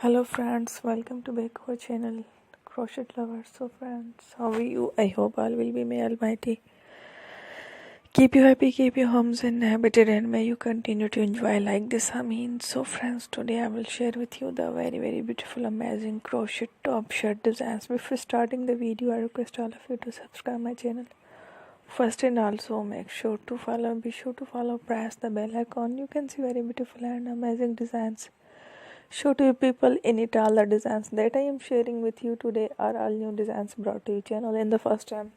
Hello friends, welcome to back our channel Crochet Lovers. So friends, how are you? I hope all will be may almighty keep you happy, keep your homes inhabited, and may you continue to enjoy like this. So friends, today I will share with you the very beautiful amazing crochet top shirt designs. Before starting the video, I request all of you to subscribe my channel first, and also be sure to follow, press the bell icon. You can see very beautiful and amazing designs. Show to you people in it. All the designs that I am sharing with you today are all new designs brought to your channel in the first time.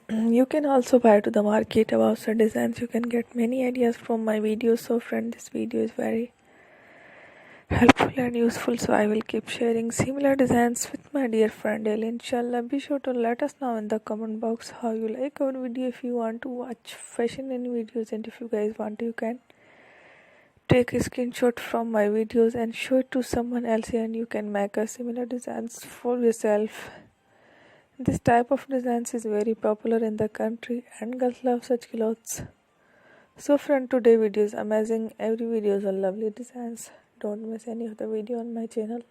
You can also buy to the market about the designs. You can get many ideas from my videos. So friend, this video is very helpful and useful, so I will keep sharing similar designs with my dear friend Ellie. Inshallah, be sure to let us know in the comment box how you like our video. If you want to watch fashion in videos, and if you guys want to, you can take a screenshot from my videos and show it to someone else, and you can make a similar designs for yourself. This type of designs is very popular in the country and girls love such clothes. So friend, today video is amazing. Every video is a lovely designs. Don't miss any of the video on my channel.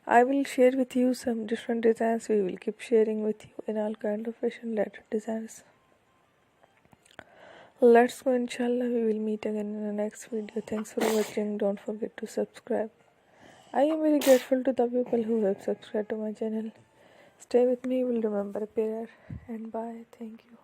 I will share with you some different designs. We will keep sharing with you in all kind of fashion related designs. Let's go, inshallah. We will meet again in the next video. Thanks for watching. Don't forget to subscribe. I am very grateful to the people who have subscribed to my channel. Stay with me. Will remember prayer, and bye. Thank you.